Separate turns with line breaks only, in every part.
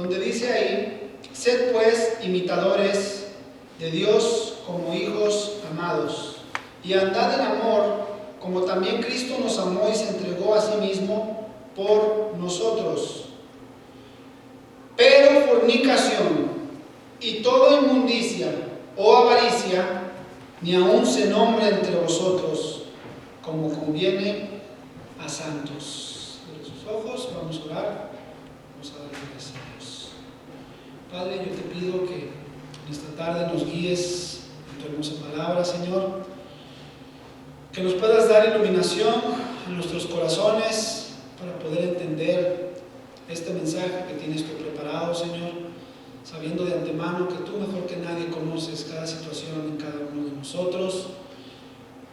donde dice ahí: sed pues imitadores de Dios como hijos amados, y andad en amor, como también Cristo nos amó y se entregó a sí mismo por nosotros. Pero fornicación y toda inmundicia o avaricia, ni aun se nombre entre vosotros, como conviene a santos. Cierre sus ojos, vamos a orar, vamos a darle gracias a Dios. Padre, yo te pido que en esta tarde nos guíes en tu hermosa palabra, Señor, que nos puedas dar iluminación a nuestros corazones para poder entender este mensaje que tienes tú preparado, Señor, sabiendo de antemano que tú mejor que nadie conoces cada situación en cada uno de nosotros,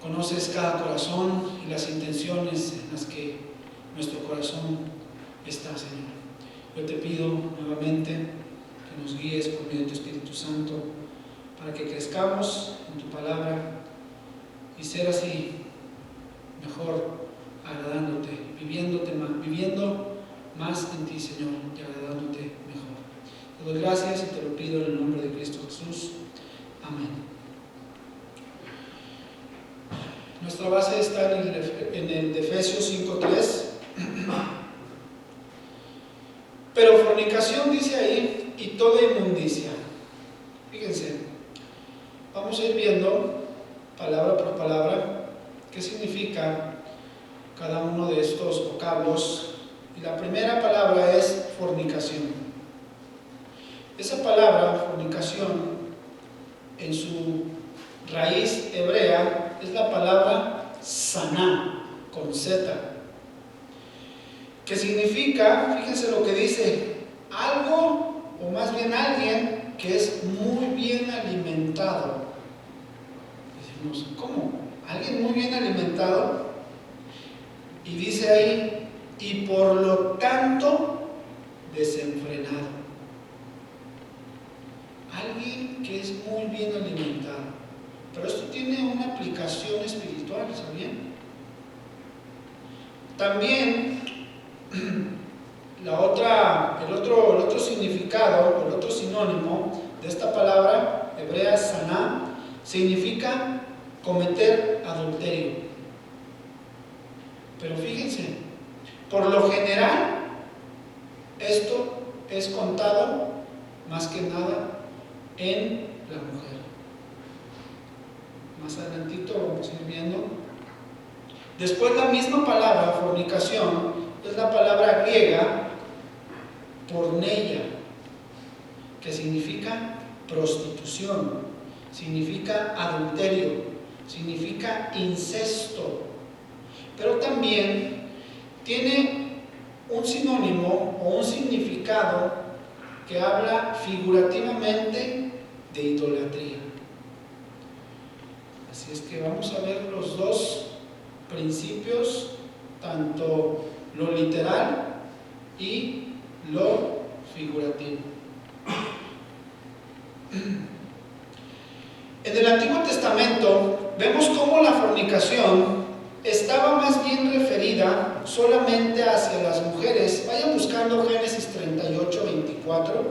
conoces cada corazón y las intenciones en las que nuestro corazón está, Señor. Yo te pido nuevamente que nos guíes por medio de tu Espíritu Santo para que crezcamos en tu palabra y ser así mejor agradándote, viviendo más en ti, Señor, y agradándote mejor. Te doy gracias y te lo pido en el nombre de Cristo Jesús. Amén. Nuestra base está en el de Efesios 5:3. Pero fornicación dice ahí, y toda inmundicia. Fíjense, vamos a ir viendo palabra por palabra qué significa cada uno de estos vocablos. Y la primera palabra es fornicación. Esa palabra, fornicación, en su raíz hebrea es la palabra saná, con Z, que significa, fíjense lo que dice, algo, o más bien alguien, que es muy bien alimentado. Decimos, ¿cómo? ¿Alguien muy bien alimentado? Y dice ahí, y por lo tanto, desenfrenado. Alguien que es muy bien alimentado. Pero esto tiene una aplicación espiritual, ¿sabían? También, el otro significado, el otro sinónimo de esta palabra hebrea saná, significa cometer adulterio. Pero fíjense, por lo general, esto es contado más que nada en la mujer. Más adelantito vamos a ir viendo. Después, la misma palabra fornicación es la palabra griega porneia, que significa prostitución, significa adulterio, significa incesto, pero también tiene un sinónimo o un significado que habla figurativamente de idolatría. Así es que vamos a ver los dos principios, tanto lo literal y lo figurativo. En el Antiguo Testamento vemos cómo la fornicación estaba más bien referida solamente hacia las mujeres. Vayan buscando Génesis 38:24.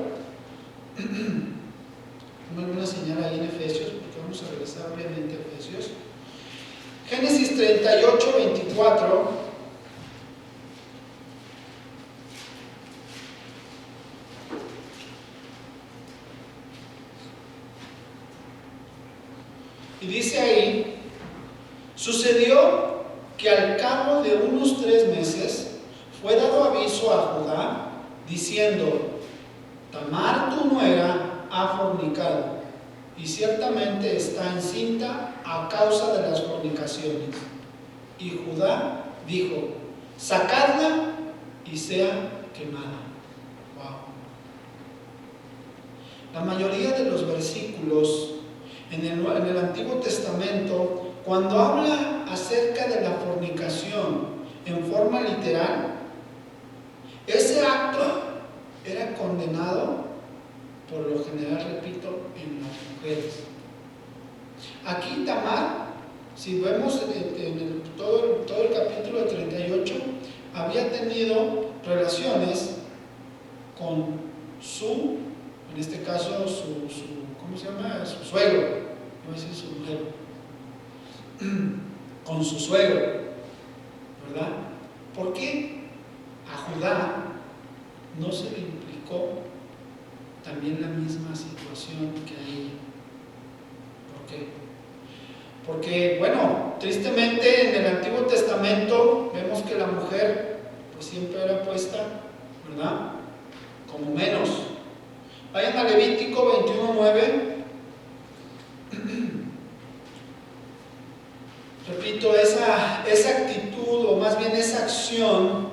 Pongan una señal ahí en Efesios, porque vamos a regresar brevemente a Efesios. Génesis 38:24. Y dice ahí: sucedió que al cabo de unos 3 meses fue dado aviso a Judá, diciendo: Tamar tu nuera ha fornicado, y ciertamente está encinta a causa de las fornicaciones. Y Judá dijo: sacadla y sea quemada. Wow. La mayoría de los versículos en el Antiguo Testamento, cuando habla acerca de la fornicación en forma literal, ese acto era condenado, por lo general, repito, en las mujeres. Aquí Tamar, si vemos en todo el capítulo 38, había tenido relaciones con en este caso, ¿cómo se llama? Su suegro, no voy a decir su mujer, con su suegro, ¿verdad? ¿Por qué a Judá no se le implicó también la misma situación que a ella? ¿Por qué? Porque, bueno, tristemente en el Antiguo Testamento vemos que la mujer pues siempre era puesta, ¿verdad?, como menos. Vayan a Levítico 21:9. Repito, esa actitud, o más bien esa acción,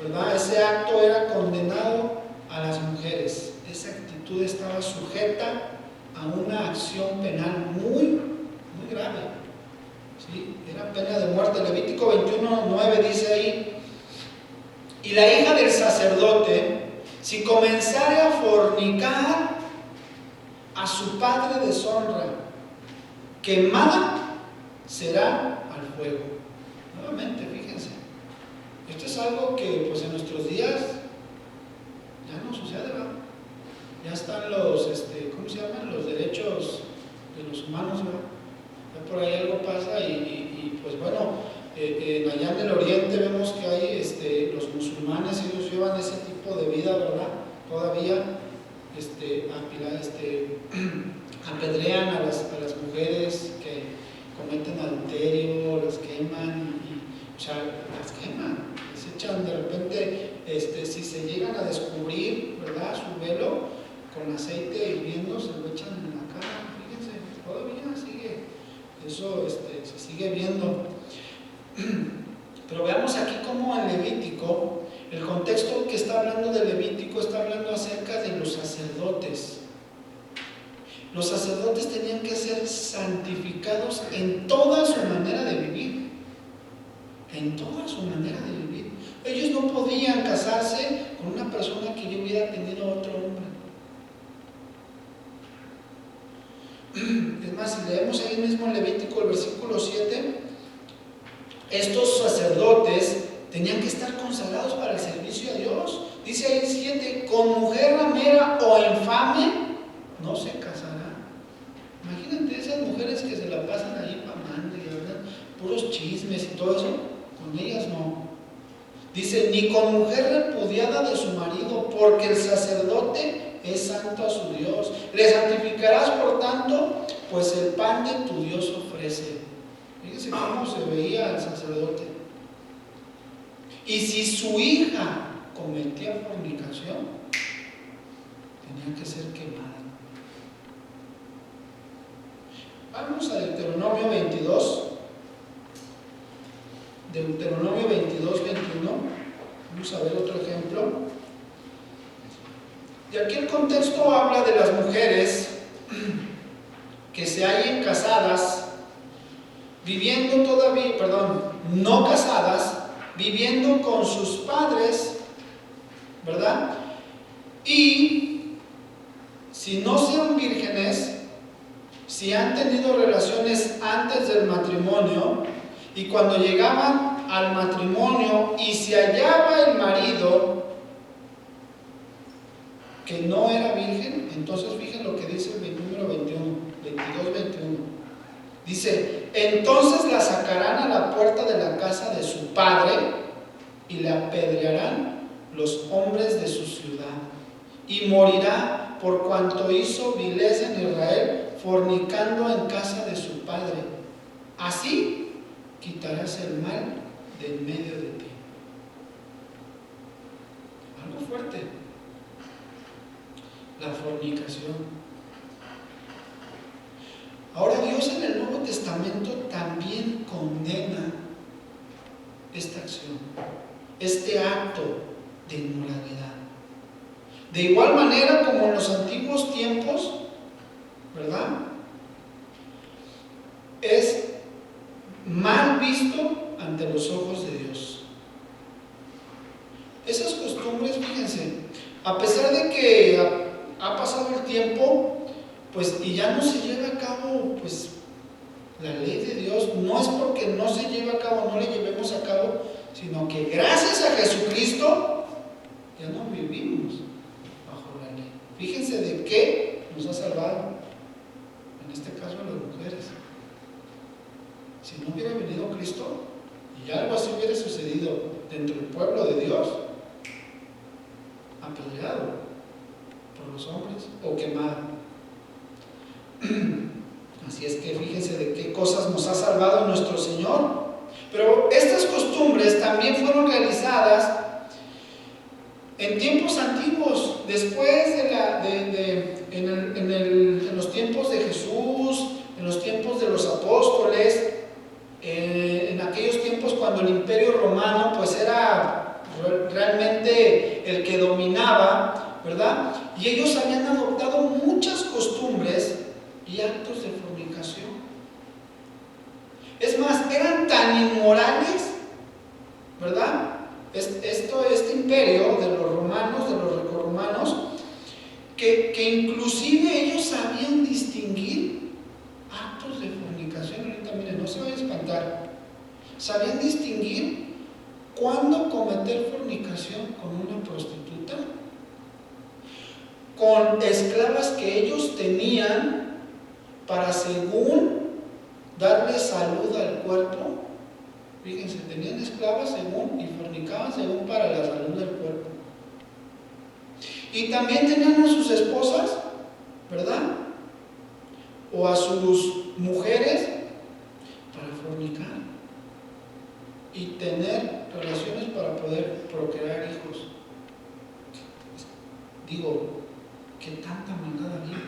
¿verdad?, ese acto era condenado a las mujeres. Esa actitud estaba sujeta a una acción penal muy grave, ¿sí? Era pena de muerte. Levítico 21:9 dice ahí: y la hija del sacerdote, si comenzare a fornicar, a su padre deshonra, quemada será al fuego. Nuevamente, fíjense, esto es algo que pues en nuestros días ya no sucede, ¿verdad? Ya están los, ¿cómo se llaman? Los derechos de los humanos, ¿verdad? Ya por ahí algo pasa y pues bueno, allá en el oriente vemos que hay los musulmanes, ellos llevan ese tipo de vida, ¿verdad? Todavía apedrean a las mujeres que cometen adulterio, las queman, o sea, las queman, les echan de repente, si se llegan a descubrir, ¿verdad?, su velo, con aceite hirviendo se lo echan en la cara. Fíjense, todavía sigue eso, se sigue viendo. Pero veamos aquí cómo en Levítico, el contexto que está hablando de Levítico está hablando acerca de los sacerdotes. Los sacerdotes tenían que ser santificados en toda su manera de vivir. En toda su manera de vivir. Ellos no podían casarse con una persona que ya hubiera tenido otro hombre. Es más, si leemos ahí mismo en Levítico el versículo 7, estos sacerdotes tenían que estar consagrados para el servicio a Dios. Dice ahí el 7: con mujer ramera o infame no se casará. Imagínate esas mujeres que se la pasan ahí pamando y hablan puros chismes y todo eso. Con ellas no. Dice: ni con mujer repudiada de su marido, porque el sacerdote es santo a su Dios. Le santificarás, por tanto, pues el pan de tu Dios ofrece. Fíjense cómo se veía el sacerdote. Y si su hija cometía fornicación, tenía que ser quemada. Vamos a Deuteronomio 22. Deuteronomio 22:21. Vamos a ver otro ejemplo. Y aquí el contexto habla de las mujeres que se hallen casadas, viviendo todavía, no casadas, viviendo con sus padres, ¿verdad? Y si no sean vírgenes, si han tenido relaciones antes del matrimonio, y cuando llegaban al matrimonio y se hallaba el marido que no era virgen, entonces fíjense lo que dice el número 22:21. Dice: entonces la sacarán a la puerta de la casa de su padre y la apedrearán los hombres de su ciudad, y morirá por cuanto hizo vileza en Israel, fornicando en casa de su padre. Así quitarás el mal de en medio de ti. Algo fuerte. La fornicación. Ahora Dios en el Nuevo Testamento también condena esta acción, este acto de inmoralidad. De igual manera como en los antiguos tiempos, ¿verdad?, es mal visto ante los ojos de Dios. Esas costumbres, fíjense, a pesar de que ha pasado el tiempo, pues, y ya no se lleva a cabo, pues, la ley de Dios, no es porque no se lleve a cabo, no le llevemos a cabo, sino que gracias a Jesucristo ya no vivimos apedreado por los hombres o quemado. Así es que fíjense de qué cosas nos ha salvado nuestro Señor. Pero estas costumbres también fueron realizadas en tiempos antiguos, después en los tiempos de Jesús, en los tiempos de los apóstoles, en aquellos tiempos cuando el Imperio Romano pues era realmente el que dominaba, ¿verdad? Y ellos habían adoptado muchas costumbres y actos de fornicación. Es más, eran tan inmorales, ¿verdad? Este imperio de los romanos, de los grecorromanos, que inclusive ellos sabían distinguir actos de fornicación. Ahorita miren, no se vayan a espantar. Sabían distinguir cuándo cometer fornicación con una prostituta, con esclavas que ellos tenían para, según darle salud al cuerpo. Fíjense, tenían esclavas según y fornicaban según para la salud del cuerpo. Y también tenían a sus esposas, ¿verdad? O a sus mujeres para fornicar y tener relaciones para poder procrear hijos. Digo, ¿qué tanta maldad había?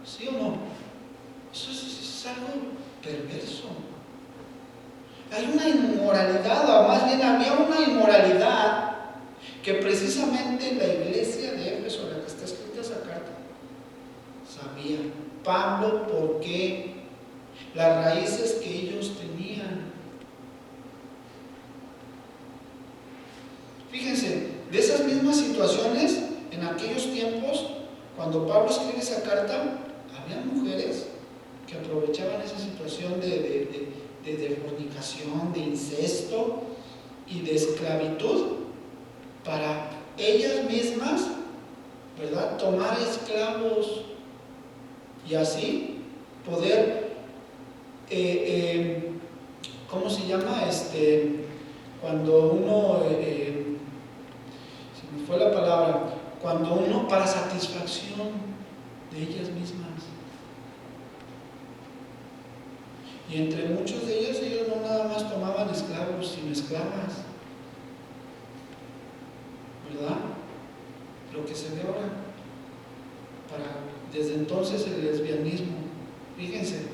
¿Sí o no? Eso es algo perverso. Hay una inmoralidad, o más bien había una inmoralidad que precisamente la iglesia de Éfeso, la que está escrita esa carta, sabía. Pablo, ¿por qué? Las raíces que ellos tenían. Fíjense, de esas mismas situaciones, en aquellos tiempos, cuando Pablo escribe esa carta, había mujeres que aprovechaban esa situación de fornicación, de incesto y de esclavitud para ellas mismas, ¿verdad?, tomar esclavos y así poder, ¿cómo se llama? Cuando uno, se me fue la palabra, cuando uno, para satisfacción de ellas mismas. Y entre muchos de ellos no nada más tomaban esclavos, sino esclavas, ¿verdad? Lo que se ve ahora, desde entonces el lesbianismo. Fíjense,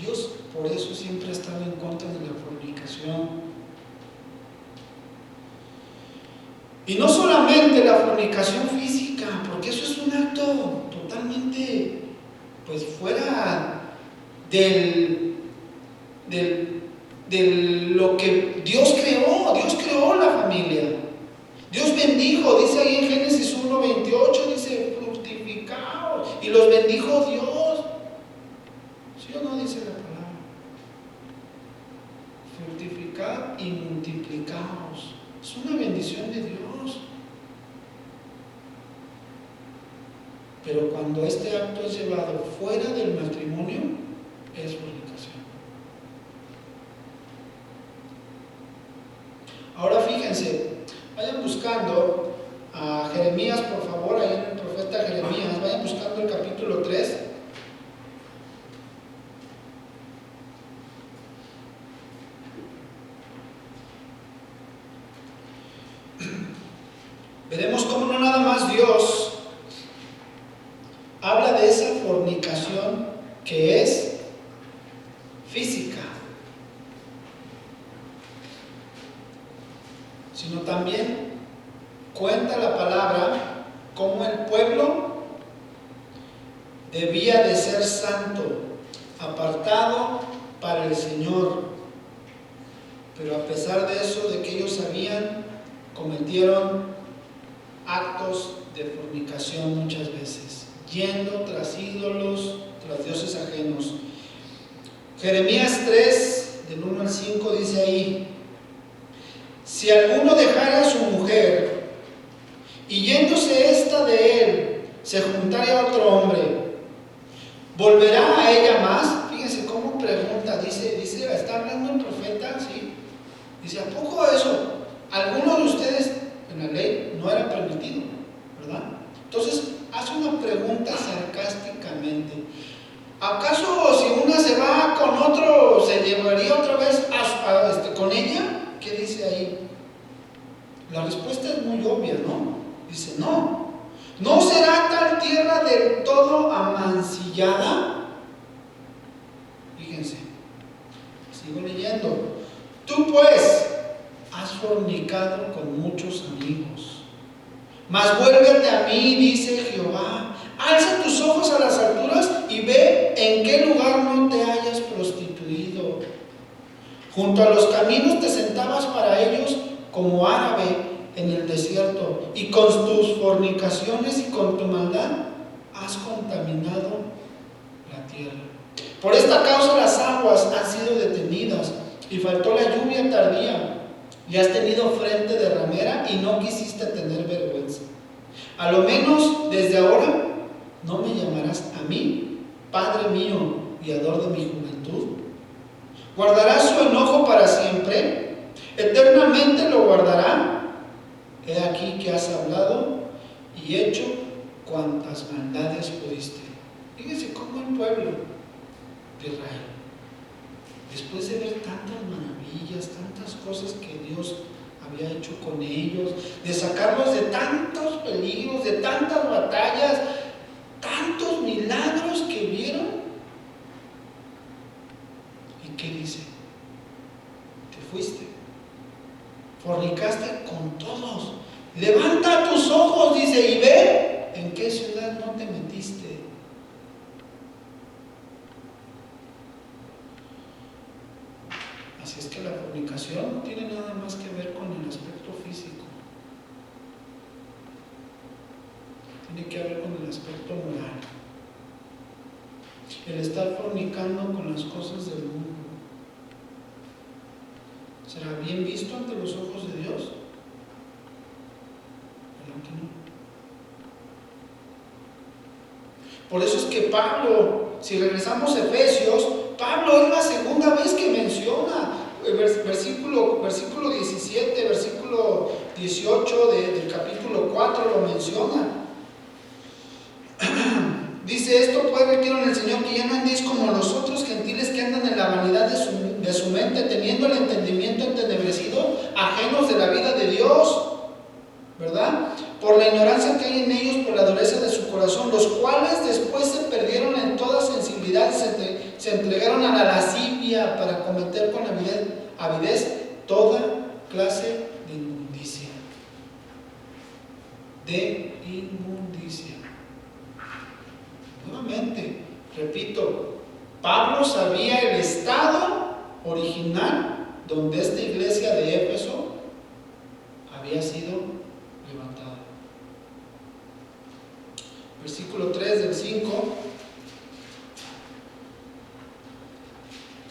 Dios por eso siempre ha estado en contra de la fornicación. Y no solamente la fornicación física, porque eso es un acto totalmente, pues, fuera de lo que Dios creó. Dios creó la familia. Dios bendijo, dice ahí en Génesis 1:28, dice, fructificaos, y los bendijo Dios. ¿Sí o no dice la palabra? Fructificad y multiplicaos. Es una bendición de Dios. Pero cuando este acto es llevado fuera del matrimonio, es fornicación. Ahora fíjense, vayan buscando a Jeremías, por favor, ahí en el profeta Jeremías, vayan buscando el capítulo 3. Veremos cómo no nada más Dios habla de esa fornicación que es física, sino también cuenta la palabra cómo el pueblo debía de ser santo, apartado para el Señor. Pero a pesar de eso, de que ellos sabían, cometieron actos de fornicación muchas veces, yendo tras ídolos, tras dioses ajenos. Jeremías 3, del 1 al 5, dice ahí: si alguno dejara a su mujer y yéndose ésta de él, se juntara a otro hombre, ¿volverá a ella más? Fíjense cómo pregunta, dice, está hablando el profeta, ¿sí? Dice, ¿a poco eso? ¿Alguno de ustedes en la ley no era permitido, ¿verdad? Entonces hace una pregunta sarcásticamente: ¿acaso si una se va con otro, se llevaría otra vez con ella? ¿Qué dice ahí? La respuesta es muy obvia, ¿no? Dice, no. ¿No será tal tierra del todo amancillada? Fíjense, sigo leyendo. Tú pues has fornicado con muchos amigos, mas vuélvete a mí, dice Jehová. Alza tus ojos a las alturas y ve en qué lugar no te hayas prostituido. Junto a los caminos te sentabas para ellos como árabe en el desierto, y con tus fornicaciones y con tu maldad has contaminado la tierra. Por esta causa las aguas han sido detenidas y faltó la lluvia tardía, y has tenido frente de ramera y no quisiste tener vergüenza. A lo menos desde ahora no me llamarás a mí, Padre mío, guiador de mi juventud. ¿Guardarás su enojo para siempre? ¿Eternamente lo guardará? He aquí que has hablado y hecho cuantas maldades pudiste. Fíjense cómo el pueblo de Israel, después de ver tantas maravillas, tantas cosas que Dios había hecho con ellos, de sacarlos de tantos peligros, de tantas batallas, tantos milagros que vieron, ¿y qué dice? Te fuiste, fornicaste con todos. Levanta tus ojos, dice, y ve en qué ciudad no te metiste. Así es que la fornicación no tiene nada más que ver con el aspecto físico. Tiene que ver con el aspecto moral. El estar fornicando con las cosas del mundo, ¿será bien visto ante los ojos de Dios? ¿Verdad que no? Por eso es que Pablo, si regresamos a Efesios, Pablo es la segunda vez que menciona el versículo 17, versículo 18 del capítulo 4 lo menciona. Dice, esto pues requiero en el Señor, que ya no andéis como los otros gentiles que andan en la vanidad de su mente, teniendo el entendimiento entenebrecido, ajenos de la vida de Dios, ¿verdad? Por la ignorancia que hay en ellos, por la dureza de su corazón, los cuales después se perdieron en toda sensibilidad y se entregaron a la lascivia para cometer con avidez toda clase de inmundicia. Nuevamente, repito, Pablo sabía el estado original donde esta iglesia de Éfeso había sido levantada. Versículo 3 del 5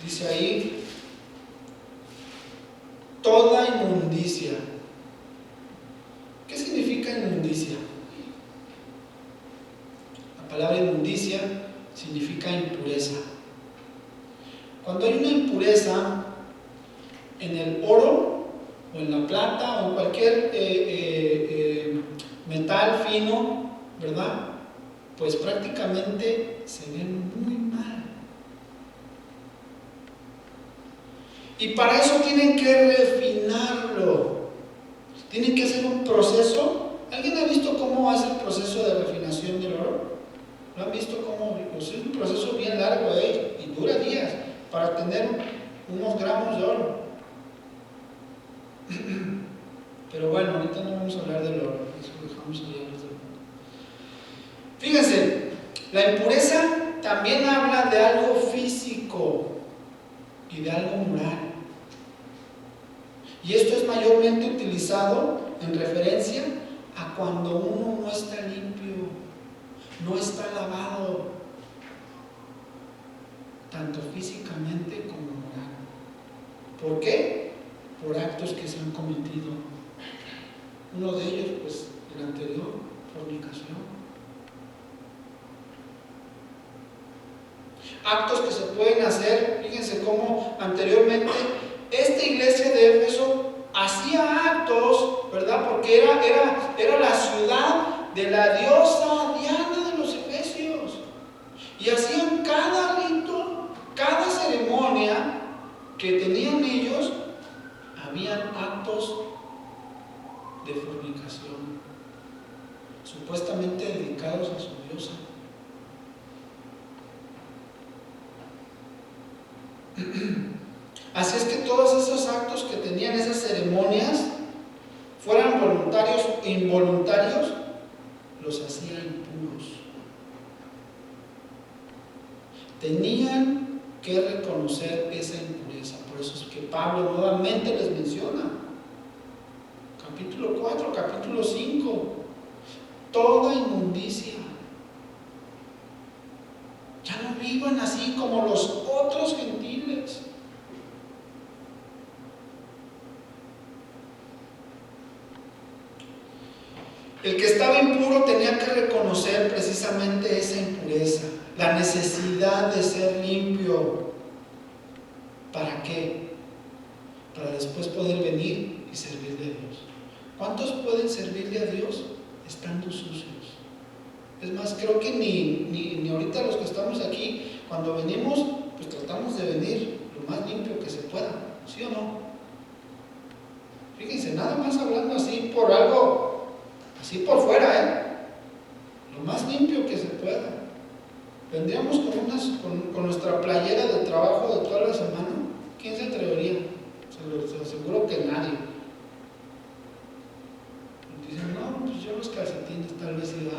dice ahí, toda inmundicia. ¿Qué significa inmundicia? La palabra inmundicia significa impureza. Cuando hay una impureza en el oro o en la plata o en cualquier metal fino, ¿verdad? Pues prácticamente se ve muy mal. Y para eso tienen que refinarlo. Tienen que hacer un proceso. ¿Alguien ha visto cómo hace el proceso de refinación del oro? ¿Lo han visto cómo? Pues es un proceso bien largo, y dura días para tener unos gramos de oro. Pero bueno, ahorita no vamos a hablar del oro, eso lo dejamos allá los del mundo. Fíjense, la impureza también habla de algo físico y de algo moral. Y esto es mayormente utilizado en referencia a cuando uno no está limpio, no está lavado, tanto físicamente como moral. ¿Por qué? Por actos que se han cometido. Uno de ellos, pues, el anterior, fornicación. Actos que se pueden hacer, fíjense cómo anteriormente esta iglesia de Éfeso hacía actos ¿verdad? Porque era la ciudad de la diosa Diana de los efesios. Y hacían cada rito, cada ceremonia que tenían ellos, habían actos de fornicación, supuestamente dedicados a su diosa. Así es que todos esos actos que tenían, esas ceremonias, fueran voluntarios o involuntarios, los hacía impuros. Tenían que reconocer esa impureza. Por eso es que Pablo nuevamente les menciona. Capítulo 4, capítulo 5. Toda inmundicia. Ya no vivan así como los otros gentiles. El que estaba impuro tenía que reconocer precisamente esa impureza, la necesidad de ser limpio. ¿Para qué? Para después poder venir y servirle a Dios. ¿Cuántos pueden servirle a Dios estando sucios? Es más, creo que ni ahorita los que estamos aquí, cuando venimos, pues tratamos de venir lo más limpio que se pueda, ¿sí o no? Fíjense, nada más hablando así por algo, así por fuera, lo más limpio que se pueda. Vendríamos con nuestra playera de trabajo de toda la semana. ¿Quién se atrevería? Se lo aseguro que nadie. Dicen, no, pues yo los calcetines tal vez sí,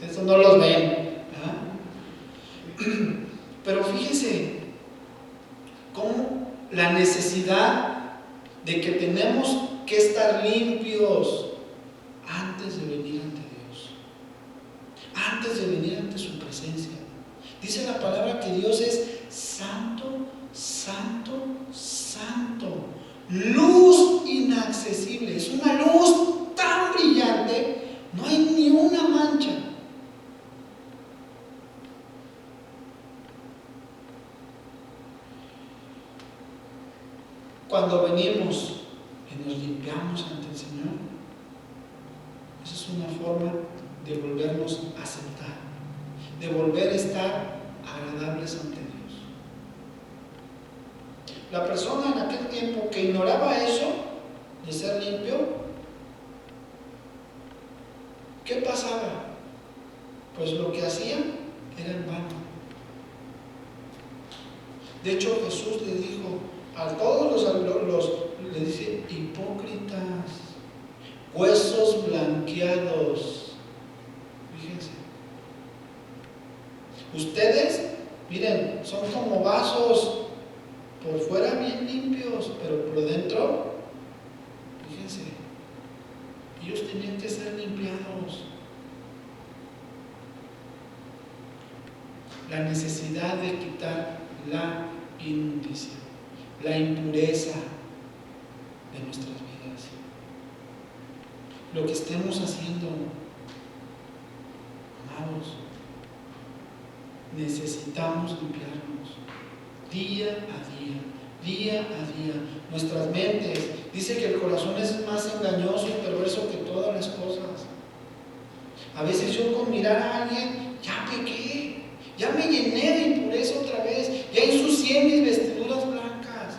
eso no los ven, ¿verdad? Pero fíjense cómo la necesidad de que tenemos que estar limpios antes de venir ante Dios, antes de venir ante su presencia. Dice la palabra que Dios es santo, santo, santo, luz inaccesible. Es una luz tan brillante, no hay ni una mancha. Cuando venimos y nos limpiamos ante el Señor, esa es una forma de volvernos a aceptar, de volver a estar agradables ante Dios. La persona en aquel tiempo que ignoraba eso de ser limpio, ¿qué pasaba? Pues lo que hacía era en vano. De hecho, Jesús le dijo a todos le dice, hipócritas, huesos blanqueados. Fíjense, ustedes, miren, son como vasos por fuera bien limpios, pero por dentro, fíjense, ellos tenían que ser limpiados. La necesidad de quitar la inmundicia, la impureza de nuestras vidas. Lo que estemos haciendo, amados, necesitamos limpiarnos día a día, día a día. Nuestras mentes, dice que el corazón es más engañoso y perverso que todas las cosas. A veces yo con mirar a alguien, ya pequé, ya me llené de impureza otra vez, ya ensucié mis vestiduras blancas.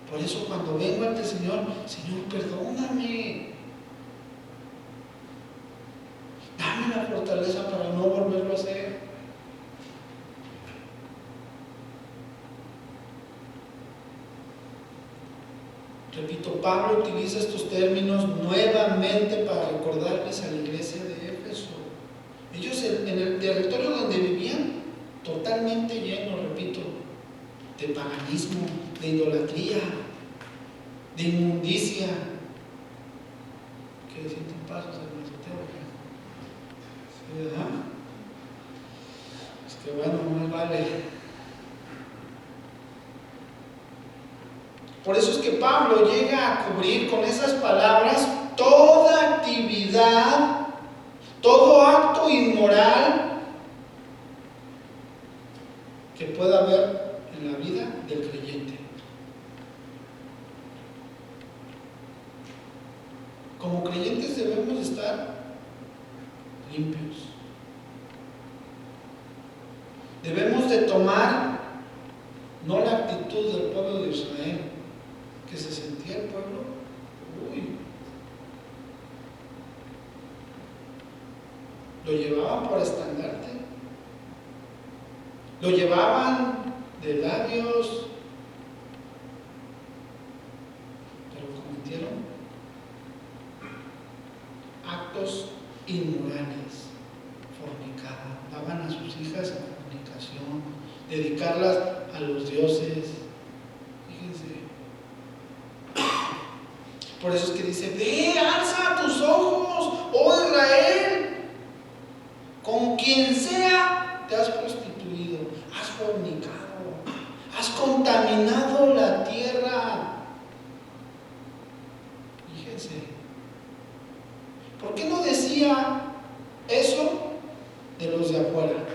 Por eso cuando vengo ante el Señor, Señor, perdóname. Dame la fortaleza para no volverlo a hacer. Repito, Pablo utiliza estos términos nuevamente para recordarles a la iglesia de Éfeso. Ellos en el territorio donde vivían, totalmente lleno, repito, de paganismo, de idolatría, de inmundicia. ¿Qué sienten pasos en el sotero? ¿Sí, verdad? Es que bueno, más vale. Por eso es que Pablo llega a cubrir con esas palabras toda actividad, todo acto inmoral que pueda haber en la vida del creyente. Como creyentes debemos estar limpios. Debemos de tomar no la actitud del pueblo de Israel, que se sentía el pueblo, lo llevaban por estandarte, lo llevaban de labios, pero cometieron actos inmorales, fornicaban, daban a sus hijas en fornicación, dedicarlas a los dioses. Fíjense, por eso es que dice: ve, alza tus ojos, oh Israel, con quien sea te has prostituido, has fornicado, has contaminado la tierra. Fíjense, ¿por qué no decía eso de los de afuera?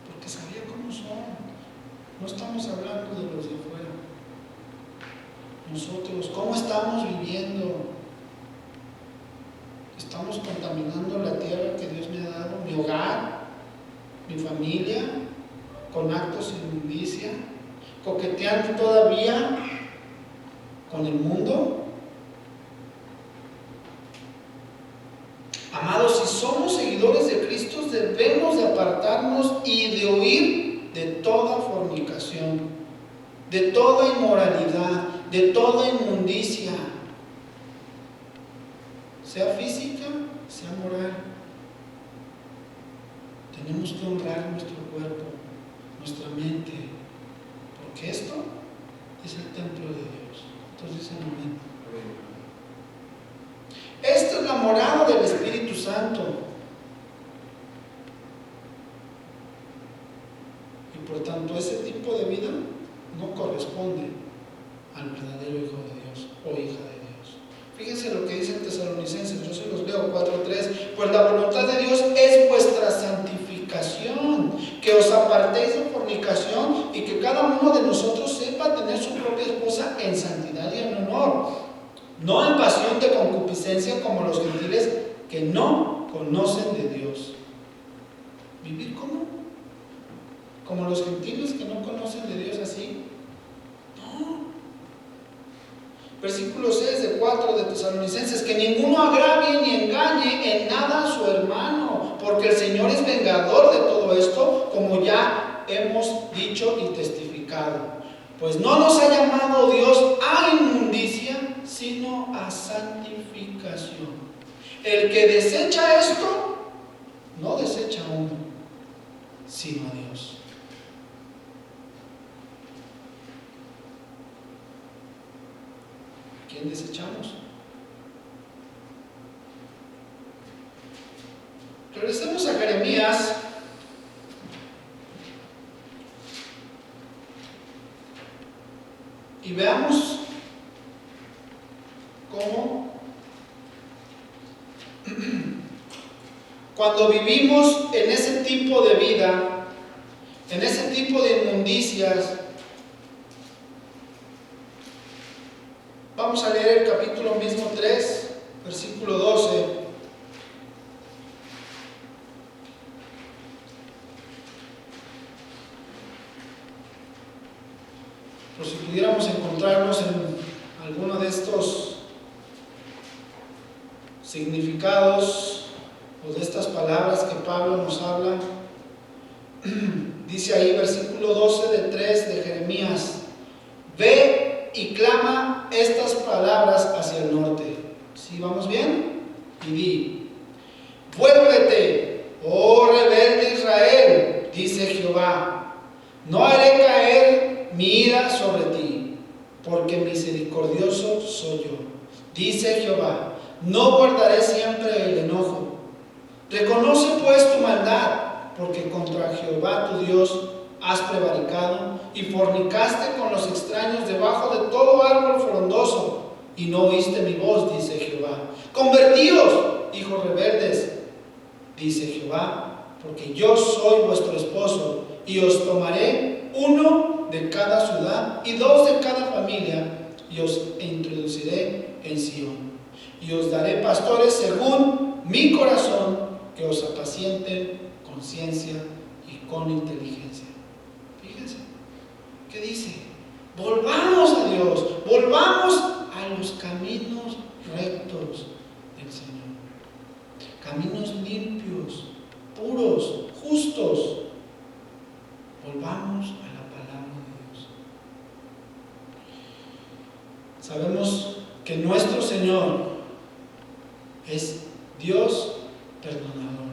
Porque sabía cómo son. No estamos hablando de los de afuera. Nosotros, ¿cómo estamos viviendo? Estamos contaminando la tierra que Dios me ha dado, mi hogar, mi familia, con actos de inmundicia, coqueteando todavía con el mundo. Amados, si somos seguidores de Cristo, debemos de apartarnos y de huir de toda fornicación, de toda inmoralidad, de toda inmundicia, sea física, sea moral. Tenemos que honrar nuestro cuerpo, nuestra mente, porque esto es el templo de Dios. Entonces dicen amén. Esta es la morada del Espíritu Santo. Y por tanto, ese tipo de vida no corresponde al verdadero Hijo de Dios o hija de Dios. Fíjense lo que dice en Tesalonicenses, yo se los leo, 4:3. Pues la voluntad de Dios es vuestra santificación, que os apartéis de fornicación y que cada uno de nosotros sepa tener su propia esposa en santidad y en honor, no en pasión de concupiscencia como los gentiles que no conocen de Dios. ¿Vivir cómo? ¿Como los gentiles que no conocen de Dios así? No. Versículo 6 de 4 de Tesalonicenses: que ninguno agravie ni engañe en nada a su hermano, porque el Señor es vengador de todo esto, como ya hemos dicho y testificado. Pues no nos ha llamado Dios a inmundicia, sino a santificación. El que desecha esto, no desecha a uno, sino a Dios. ¿Quién desechamos? Regresemos a Jeremías. Y veamos cómo cuando vivimos en ese tipo de vida, en ese tipo de inmundicias. Vamos a leer el capítulo mismo 3, versículo 12. Por si pudiéramos encontrarnos en alguno de estos significados o de estas palabras que Pablo nos habla. Dice ahí, versículo 12 de 3 de Jeremías: ve y clama estas palabras hacia el norte. ¿Sí vamos bien? Y di: vuélvete, oh rebelde Israel, dice Jehová, no haré caer mi ira sobre ti, porque misericordioso soy yo, dice Jehová, no guardaré siempre el enojo. Reconoce pues tu maldad, porque contra Jehová tu Dios has prevaricado y fornicaste con los extraños debajo de todo árbol frondoso, y no oíste mi voz, dice Jehová. Convertíos, hijos rebeldes, dice Jehová, porque yo soy vuestro esposo, y os tomaré uno de cada ciudad y dos de cada familia, y os introduciré en Sión, y os daré pastores según mi corazón, que os apacienten con ciencia y con inteligencia. Fíjense, ¿qué dice? Volvamos a Dios, volvamos a los caminos rectos del Señor. Caminos limpios, puros, justos. Volvamos a la palabra de Dios. Sabemos que nuestro Señor es Dios perdonador.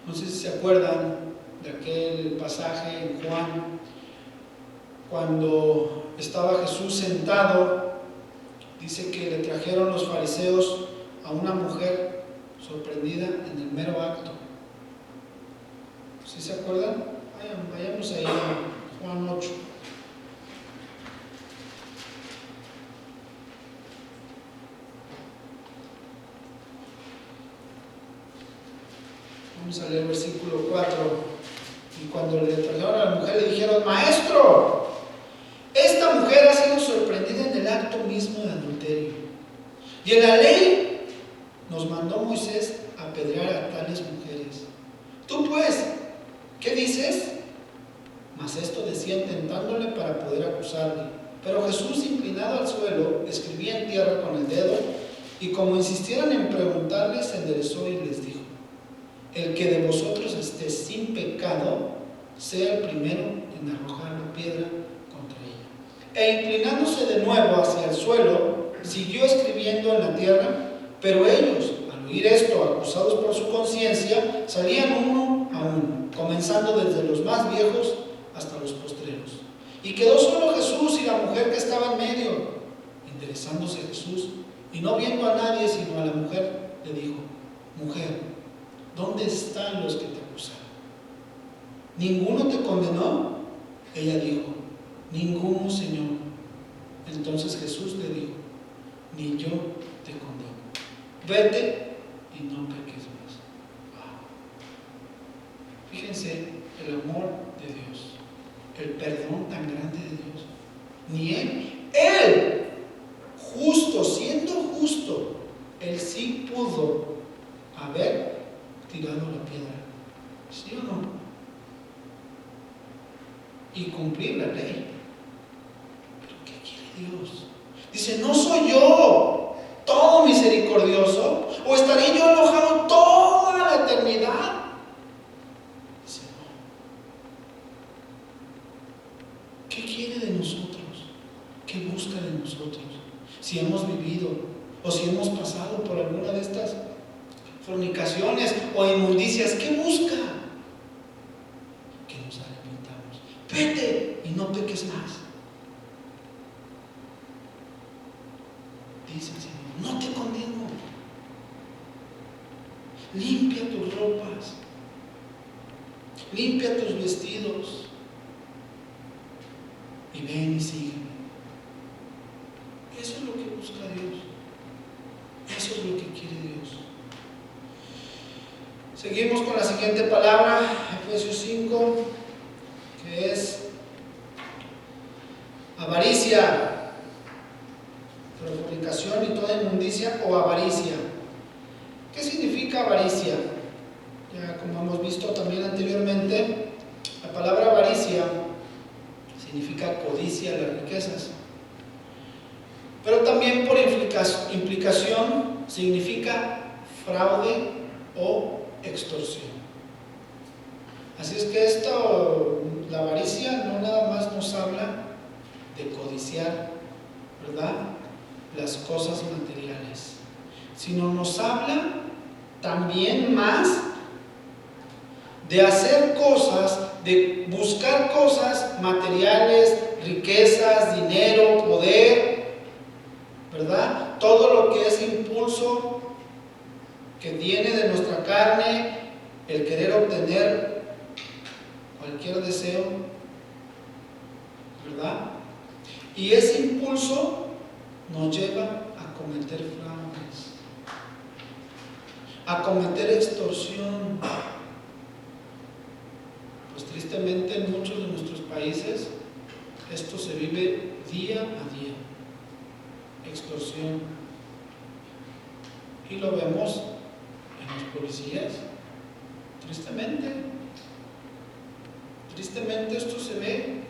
No sé si se acuerdan de aquel pasaje en Juan, cuando estaba Jesús sentado, dice que le trajeron los fariseos a una mujer sorprendida en el mero acto. ¿Sí se acuerdan? Vayamos ahí a Juan 8. Vamos a leer el versículo 4. Y cuando le trajeron a la mujer, le dijeron: Maestro, esta mujer ha sido sorprendida en el acto mismo de adulterio. Y en la ley nos mandó Moisés a apedrear a tales mujeres. Tú pues, ¿qué dices? Mas esto decían tentándole para poder acusarle. Pero Jesús, inclinado al suelo, escribía en tierra con el dedo, y como insistieran en preguntarle, se enderezó y les dijo: El que de vosotros esté sin pecado, sea el primero en arrojar la piedra contra ella. E inclinándose de nuevo hacia el suelo, siguió escribiendo en la tierra. Pero ellos, al oír esto, acusados por su conciencia, salían uno a uno, comenzando desde los más viejos hasta los postreros. Y quedó solo Jesús y la mujer que estaba en medio. Enderezándose Jesús, y no viendo a nadie sino a la mujer, le dijo: Mujer, ¿dónde están los que te acusaron? ¿Ninguno te condenó? Ella dijo: Ninguno, Señor. Entonces Jesús le dijo: Ni yo te condeno. Vete y no peques más. Fíjense el amor de Dios, el perdón tan grande de Dios. Ni Él, justo, siendo justo, Él sí pudo haber tirado la piedra, ¿sí o no? Y cumplir la ley. ¿Pero qué quiere Dios? Dice: no soy yo todo misericordioso, o estaré yo enojado toda la eternidad. Dice: no. ¿Qué quiere de nosotros? ¿Qué busca de nosotros? Si hemos vivido o si hemos pasado por alguna de estas fornicaciones o inmundicias, ¿qué busca? Que nos arrepintamos. Vete y no peques más. Dice el Señor: no te condeno. Limpia tus ropas, limpia tus vestidos y ven y sígueme. Eso es lo que busca Dios. Eso es lo que quiere Dios. Seguimos con la siguiente palabra, Efesios 5, que es avaricia, fornicación y toda inmundicia o avaricia. ¿Qué significa avaricia? Ya como hemos visto también anteriormente, la palabra avaricia significa codicia de las riquezas, pero también por implicación significa fraude o extorsión. Así es que la avaricia no nada más nos habla de codiciar, ¿verdad?, las cosas materiales, sino nos habla también más de hacer cosas, de buscar cosas materiales, riquezas, dinero, poder, ¿verdad? Todo lo que es impulso que viene de nuestra carne, el querer obtener cualquier deseo, ¿verdad? Y ese impulso nos lleva a cometer fraudes, a cometer extorsión. Pues tristemente en muchos de nuestros países esto se vive día a día. extorsión. Y lo vemos en los policías. Tristemente esto se ve.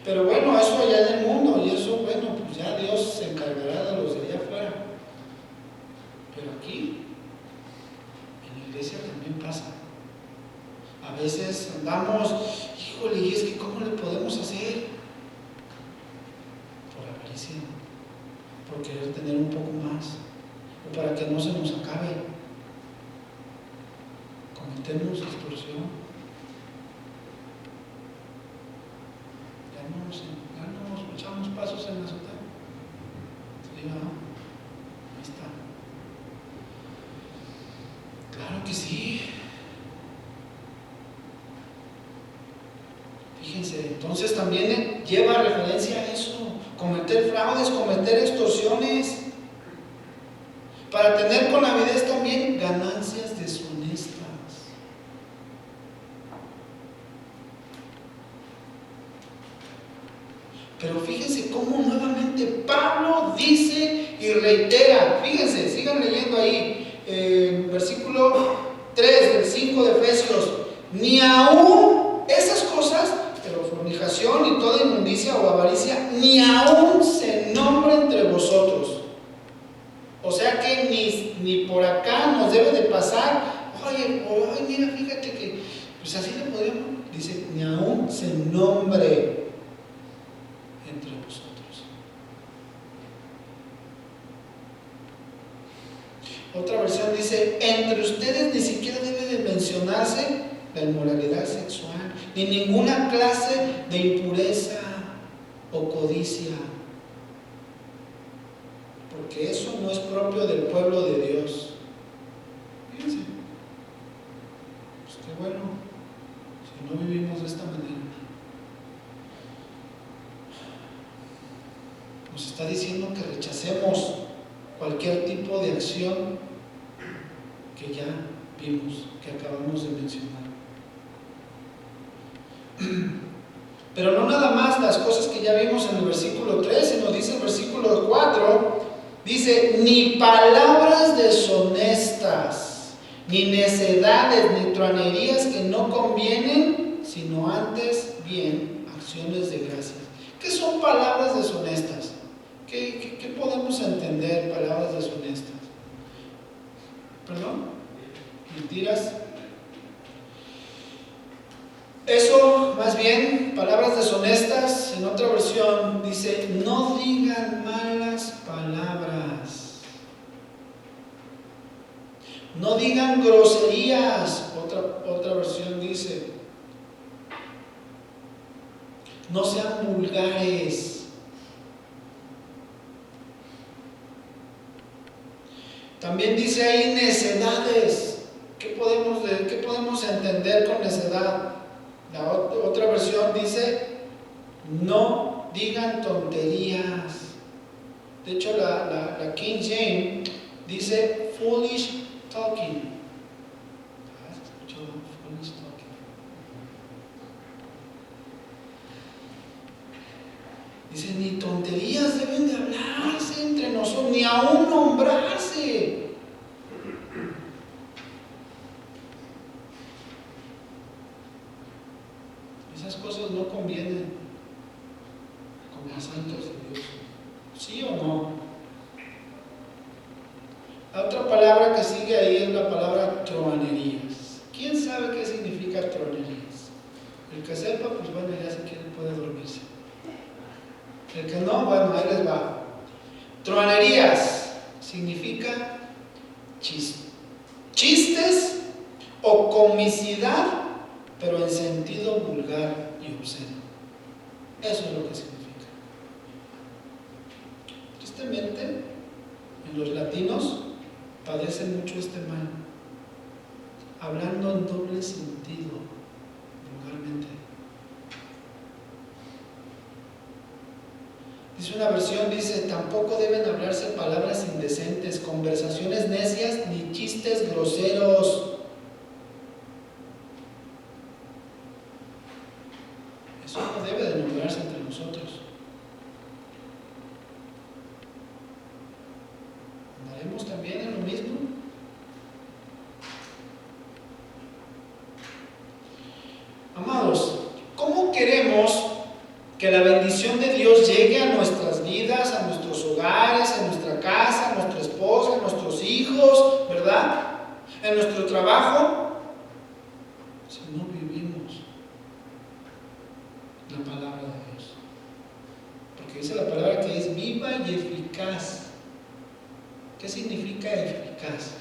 Pero bueno, eso allá en el mundo, y eso, bueno, pues ya Dios se encargará de los de allá afuera. Pero aquí, en la iglesia también pasa. A veces andamos, híjole, y es que ¿cómo le podemos hacer? Por avaricia, por querer tener un poco más, o para que no se nos acabe. Cometemos extorsión. Ya nos echamos pasos en la azotea. Sí, ¿no? Ahí está. Claro que sí. Fíjense, entonces también lleva referencia a eso. Cometer fraudes, cometer extorsiones. Para tener con avidez también ganancias deshonestas. Pero fíjense cómo nuevamente Pablo dice y reitera. Fíjense, sigan leyendo ahí, versículo 3 del 5 de Efesios. Ni aún esas cosas, pero fornicación y toda inmundicia o avaricia, ni aún se nombra entre vosotros. O sea que ni por acá nos debe de pasar. Oye, mira, fíjate que, pues así le podríamos. Dice, ni aún se nombre entre vosotros. Otra versión dice, entre ustedes ni siquiera debe de mencionarse la inmoralidad sexual, ni ninguna clase de impureza o codicia, porque eso no es propio del pueblo de Dios. Fíjense, pues qué bueno, si no vivimos de esta manera. Nos está diciendo que rechacemos cualquier tipo de acción que ya vimos, que acabamos de mencionar. Pero no nada más las cosas que ya vimos en el versículo 3, sino dice el versículo 4, dice, ni palabras deshonestas, ni necedades, ni truanerías que no convienen, sino antes bien acciones de gracias. ¿Qué son palabras deshonestas? ¿Qué podemos entender palabras deshonestas? ¿Perdón? ¿Mentiras? Eso, más bien, palabras deshonestas, en otra versión dice, no digan malas palabras. No digan groserías, otra versión dice. No sean vulgares. También dice ahí necedades. ¿Qué podemos entender con necedad? La otra versión dice, no digan tonterías. De hecho, la King James dice foolish talking. ¿Has escuchado foolish talking? Dice, ni tonterías deben de hablarse entre nosotros, ni aún nombrarse. Esas cosas no convienen como santos de Dios. ¿Sí o no? La otra palabra que sigue ahí es la palabra truanerías. ¿Quién sabe qué significa truanerías? El que sepa, pues bueno, ya si quiere puede dormirse. El que no, bueno, ahí les va. Truanerías significa chistes o comicidad, pero en sentido vulgar y obsceno. Eso es lo que significa. Tristemente, en los latinos padecen mucho este mal, hablando en doble sentido, vulgarmente. Dice una versión, dice, tampoco deben hablarse palabras indecentes, conversaciones necias, ni chistes groseros. Eso no debe de nombrarse entre nosotros. ¿Qué significa eficaz?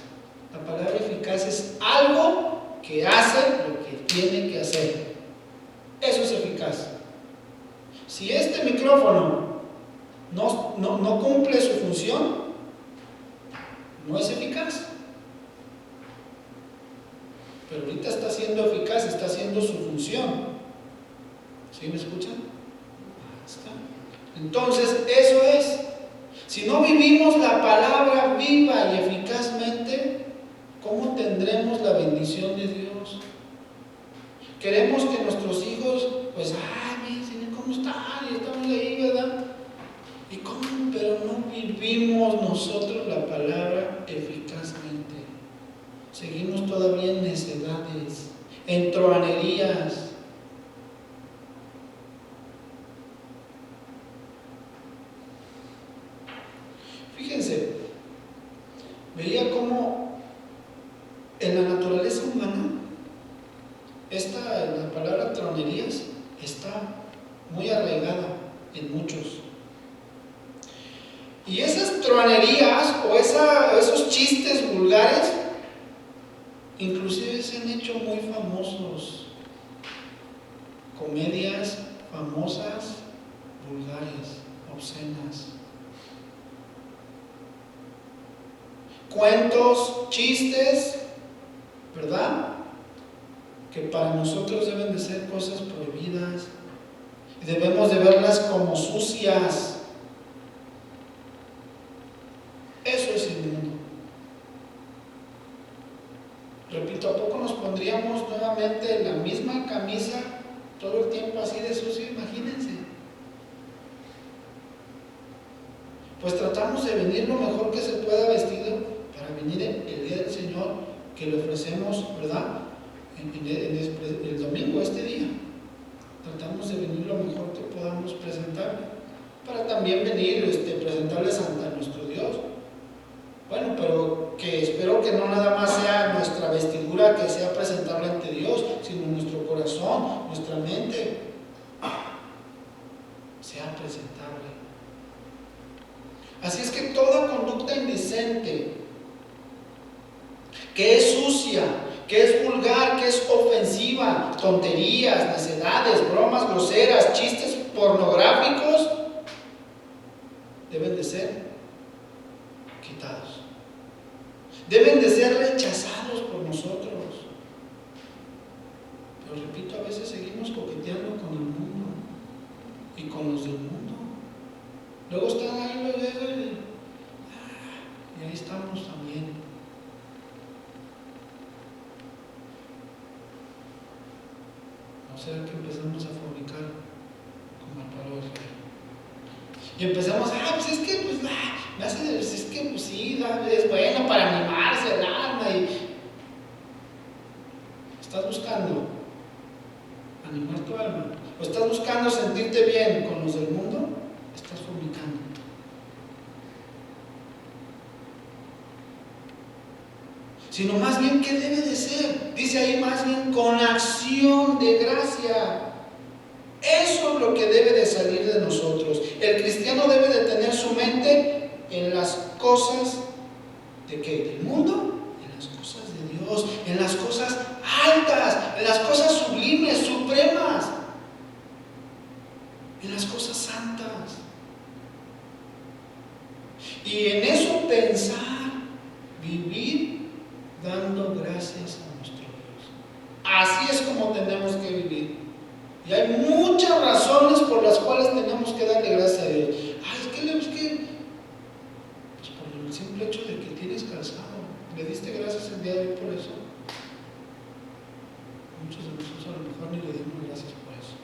La palabra eficaz es algo que hace lo que tiene que hacer. Eso es eficaz. Si este micrófono no cumple su función, no es eficaz. Pero ahorita está siendo eficaz, está haciendo su función. ¿Sí me escuchan? Ahí está. Entonces, eso es. Si no vivimos la palabra viva y eficazmente, ¿cómo tendremos la bendición de Dios? Queremos que nuestros hijos, pues, ay, Señor, ¿cómo están? Y estamos ahí, ¿verdad? ¿Y cómo? Pero no vivimos nosotros la palabra eficazmente. Seguimos todavía en necedades, en truhanerías. Fíjense, veía cómo en la naturaleza humana, la palabra truhanerías está muy arraigada en muchos. Y esas truhanerías o esos chistes vulgares, inclusive se han hecho muy famosos. Comedias famosas, vulgares, obscenas. Cuentos, chistes, ¿verdad? Que para nosotros deben de ser cosas prohibidas. Y debemos de verlas como sucias. Eso es inmundo. Repito, ¿a poco nos pondríamos nuevamente la misma camisa todo el tiempo así de sucio? Imagínense. Pues tratamos de venir lo mejor que se pueda vestido para venir el día del Señor que le ofrecemos, ¿verdad? El domingo, este día. Tratamos de venir lo mejor que podamos presentarle, para también venir, presentarles ante nuestro Dios. Bueno, pero que espero que no nada más sea nuestra vestidura que sea presentable ante Dios, sino nuestro corazón, nuestra mente sea presentable. Así es que toda conducta indecente, que es sucia, que es vulgar, que es ofensiva, tonterías, necedades, bromas groseras, chistes pornográficos, deben de ser quitados. Deben de ser rechazados por nosotros. Pero repito, a veces seguimos coqueteando con el mundo y con los del mundo. Luego están ahí los dedos y ahí estamos también. ¿No será que empezamos a fornicar como el pueblo de Israel? Y empezamos, pues es que, pues, me hace, es que, pues sí, es bueno para animarse el alma. Y estás buscando animar tu alma, o estás buscando sentirte bien con los del mundo, estás fornicando. Sino más bien, ¿qué debe de ser? Dice ahí más bien, con acción de gracia. Eso es lo que debe de salir de nosotros. El cristiano debe de tener su mente en las cosas ¿de qué? Del mundo, en las cosas de Dios, en las cosas altas, en las cosas sublimes, supremas, en las cosas santas. Y en eso pensar, vivir dando gracias a nuestro Dios. Así es como tenemos que vivir. Y hay muchas razones por las cuales tenemos que darle gracias a Dios. Pues por el simple hecho de que tienes calzado. ¿Le diste gracias el día de hoy por eso? Muchos de nosotros a lo mejor ni le dimos gracias por eso.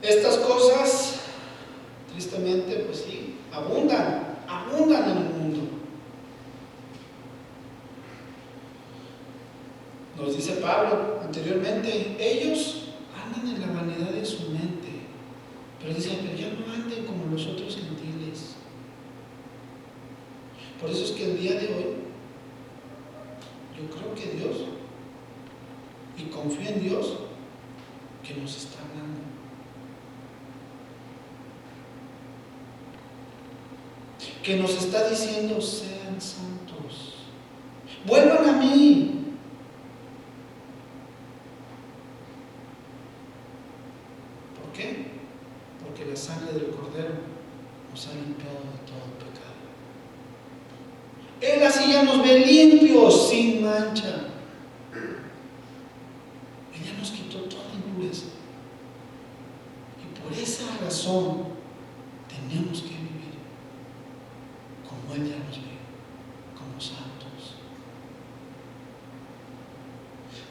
Estas cosas, tristemente, pues sí, abundan en el mundo. Nos dice Pablo anteriormente, ellos andan en la vanidad de su mente, pero dice, pero ya no anden como los otros gentiles. Por eso es que el día de hoy, yo creo que Dios y confía en Dios que nos está hablando. Que nos está diciendo: sean santos, vuelvan a mí. ¿Por qué? Porque la sangre del Cordero nos ha limpiado de todo pecado. Él así ya nos ve limpios, sin mancha. Él ya nos quitó toda impureza. Y por esa razón tenemos que vivir como Él ya nos ve, como santos.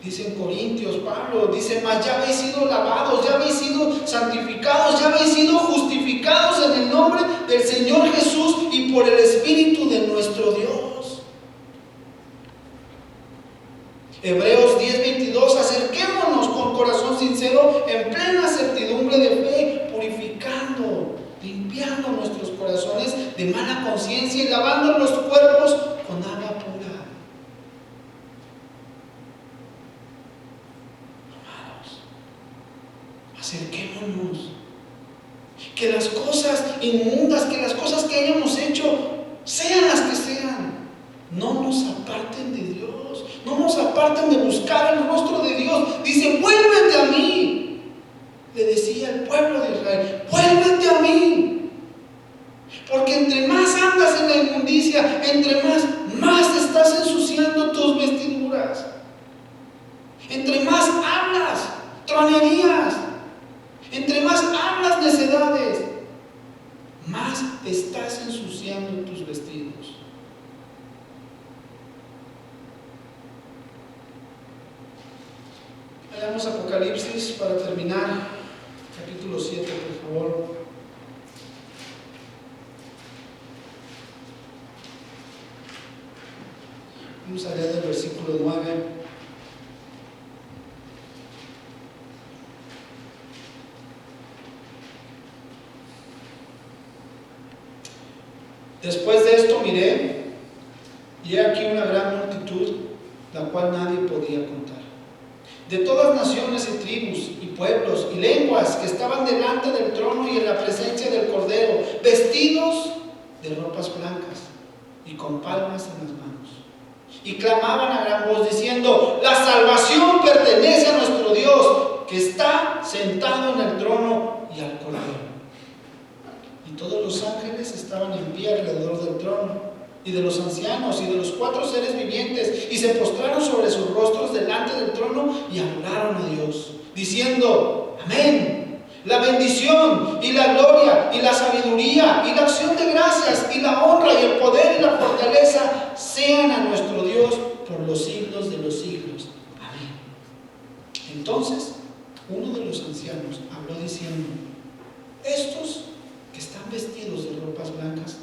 Dice en Corintios, Pablo dice: mas ya habéis sido lavados, ya habéis sido santificados, ya habéis sido justificados en el nombre del Señor Jesús y por el Espíritu de nuestro Dios. Hebreos 10:22: acerquémonos con corazón sincero, en plena certidumbre de fe, purificando, limpiando nuestros corazones de mala conciencia y lavando los cuerpos con agua pura. Amados, acerquémonos. Que las cosas inmundas, que las cosas que hayamos hecho, sean las que sean, no nos aparten de Dios, no nos aparten de buscar el rostro de Dios. Dice: vuélvete a mí. Le decía al pueblo de Israel: vuélvete a mí. Porque entre más andas en la inmundicia, entre más estás ensuciando tus vestiduras. Entre más hablas tronerías, entre más hablas necedades, más estás ensuciando tus vestidos. Leamos Apocalipsis para terminar, capítulo 7, por favor. Vamos a leer del versículo 9. Después de esto miré, y he aquí una gran multitud, la cual nadie podía contar, de todas naciones y tribus y pueblos y lenguas, que estaban delante del trono y en la presencia del Cordero, vestidos de ropas blancas y con palmas en las manos, y clamaban a gran voz diciendo: la salvación pertenece a nuestro Dios, que está sentado en el trono y al Cordero. Y todos los ángeles estaban en pie alrededor del trono, y de los ancianos y de los 4 seres vivientes, y se postraron sobre sus rostros delante del trono y adoraron a Dios, diciendo: amén. La bendición y la gloria y la sabiduría y la acción de gracias y la honra y el poder y la fortaleza sean a nuestro Dios por los siglos de los siglos. Amén. Entonces uno de los ancianos habló diciendo: estos que están vestidos de ropas blancas,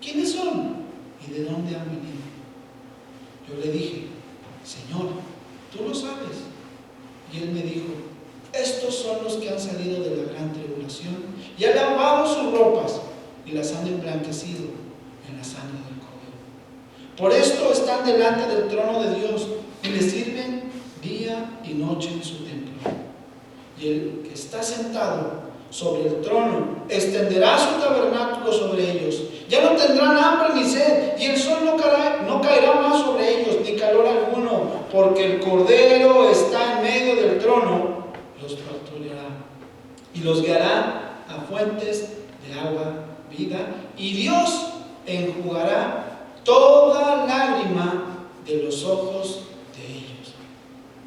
¿quiénes son y de dónde han venido? Yo le dije: Señor, tú lo sabes. Y él me dijo: estos son los que han salido de la gran tribulación y han lavado sus ropas y las han emblanquecido en la sangre del Cordero. Por esto están delante del trono de Dios y le sirven día y noche en su templo. Y el que está sentado sobre el trono extenderá su tabernáculo sobre ellos. Ya no tendrán hambre ni sed, y el sol no caerá más sobre ellos, ni calor alguno, porque el Cordero está en medio del trono, los pastoreará y los guiará a fuentes de agua vida, y Dios enjugará toda lágrima de los ojos de ellos.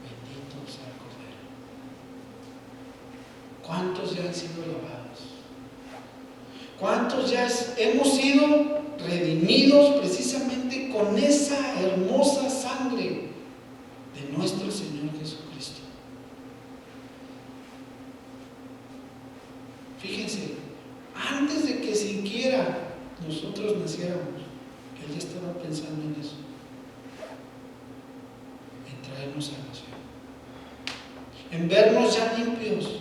Bendito sea el Cordero. ¿Cuántos ya han sido lavados? ¿Cuántos ya hemos sido redimidos precisamente con esa hermosa sangre de nuestro Señor Jesucristo? Fíjense, antes de que siquiera nosotros naciéramos, Él ya estaba pensando en eso, en traernos salvación, en vernos ya limpios.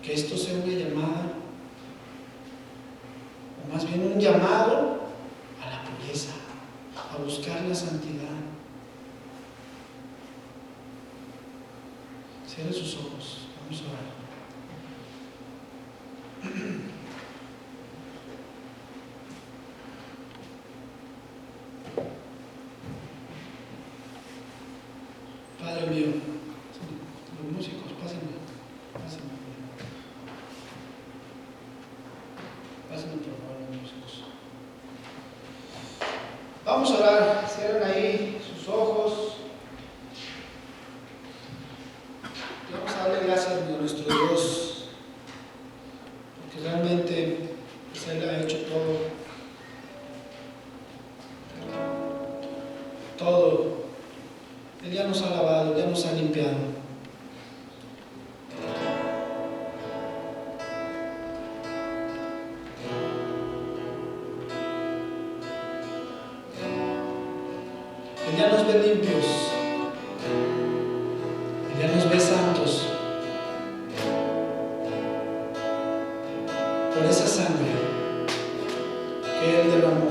Que esto sea una llamada, o más bien un llamado a la pureza, a buscar la santidad. Cierre sus ojos, vamos a orar. Padre mío, los músicos, pásenme por favor, los músicos. Vamos a orar, cierren ahí sus ojos. Y vamos a darle gracias a nuestro Dios, porque realmente pues, Él ha hecho todo. Él ya nos ha lavado, ya nos ha limpiado. Él ya nos ve limpios. Él ya nos ve santos. Por esa sangre que Él derramó.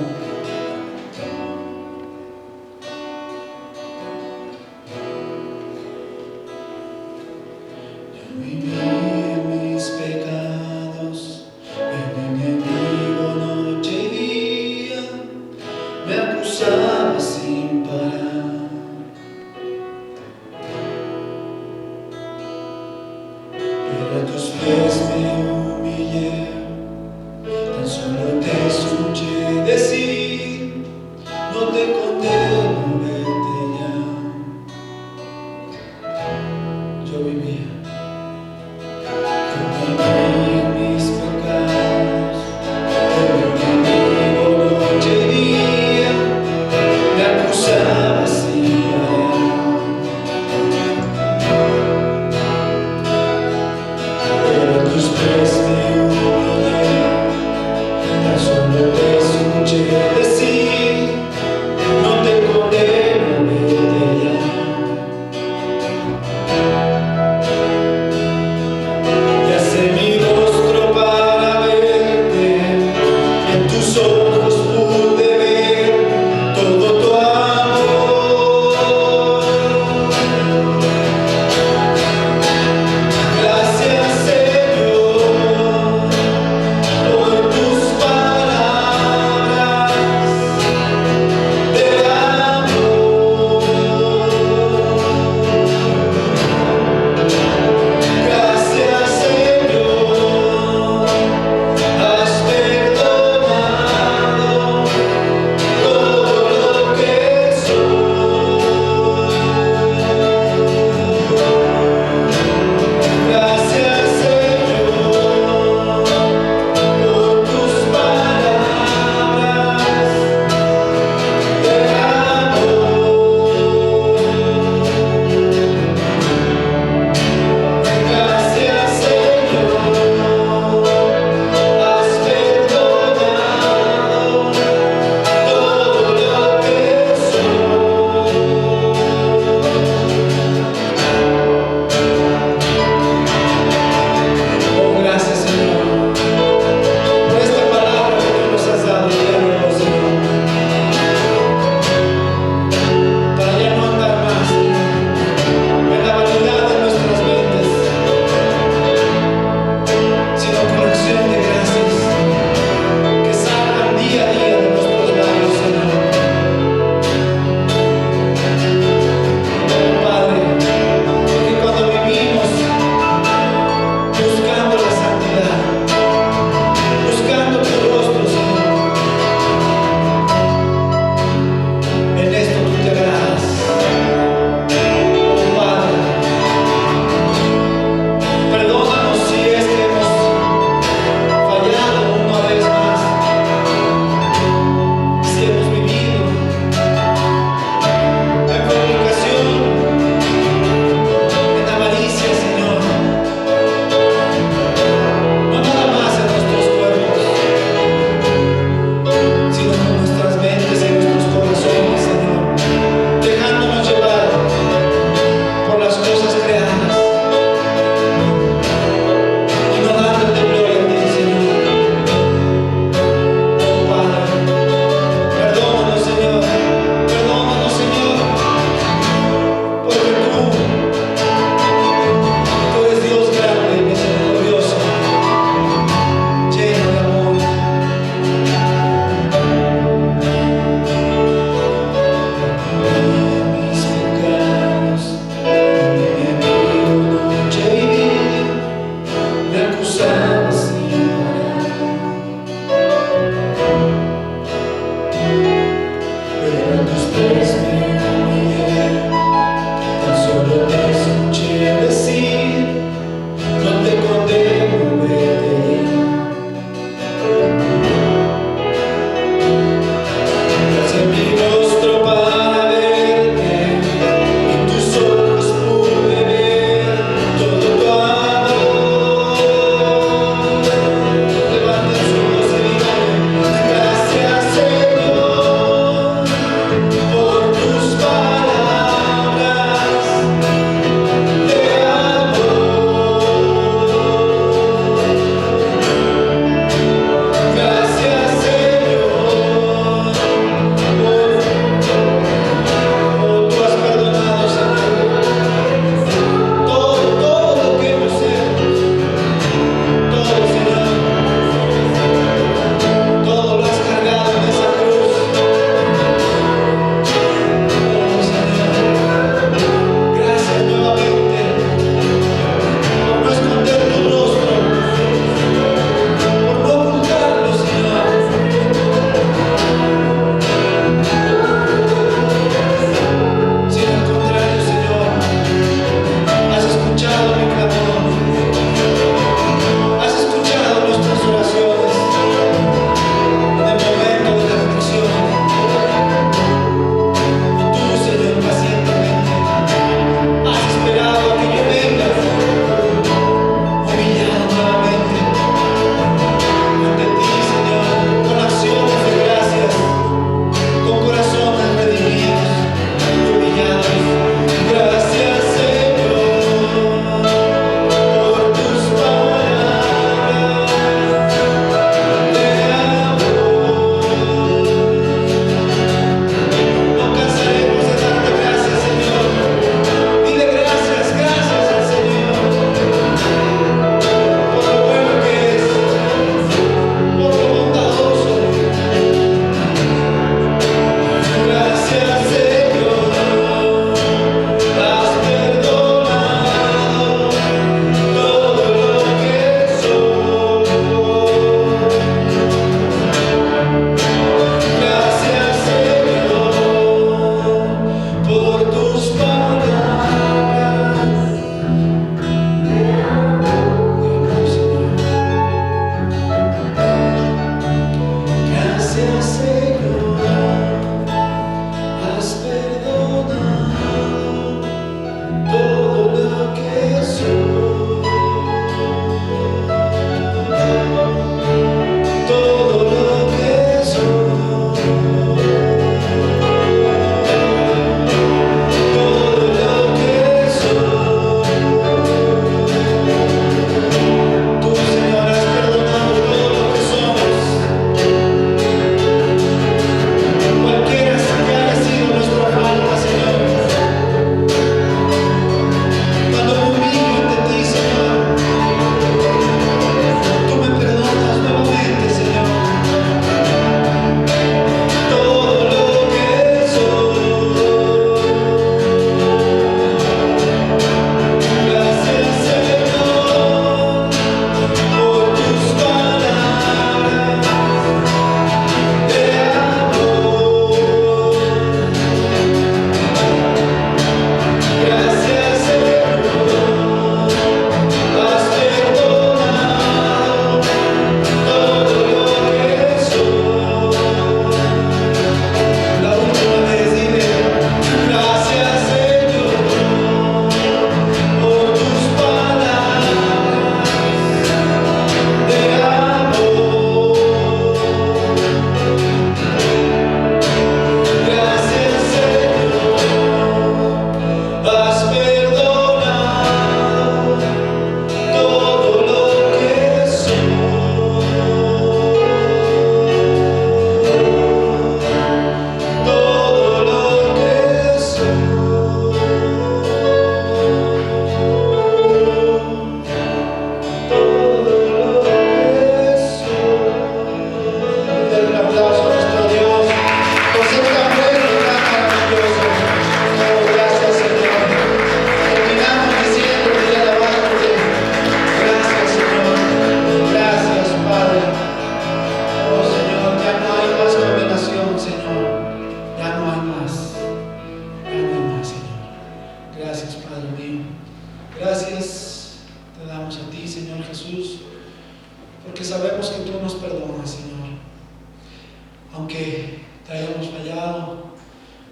fallado,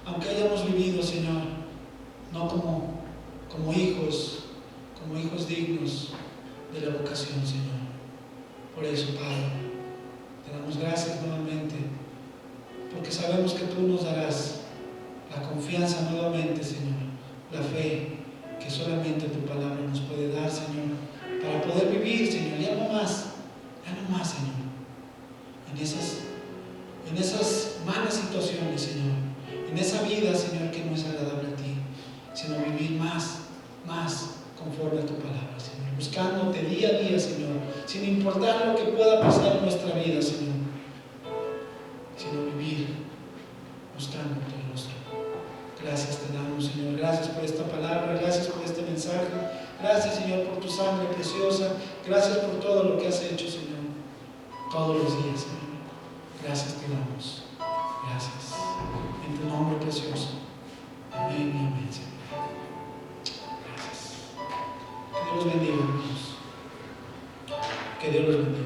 aunque hayamos vivido, Señor, no como hijos dignos de la vocación, Señor. Por eso, Padre, te damos gracias nuevamente, porque sabemos que tú nos darás la confianza nuevamente, Señor, la fe que solamente tu palabra nos puede dar, Señor, para poder vivir, Señor, ya no más, Señor, en esas malas situaciones, Señor, en esa vida, Señor, que no es agradable a ti, sino vivir más conforme a tu palabra, Señor, buscándote día a día, Señor, sin importar lo que pueda pasar en nuestra vida, Señor, sino vivir buscando tu rostro. Gracias te damos, Señor, gracias por esta palabra, gracias por este mensaje, gracias, Señor, por tu sangre preciosa, gracias por todo lo que has hecho, Señor, todos los días, Señor. Gracias te damos, gracias, en tu nombre precioso. Amén y amén, Señor. Gracias. Que Dios los bendiga, hermanos. Que Dios los bendiga.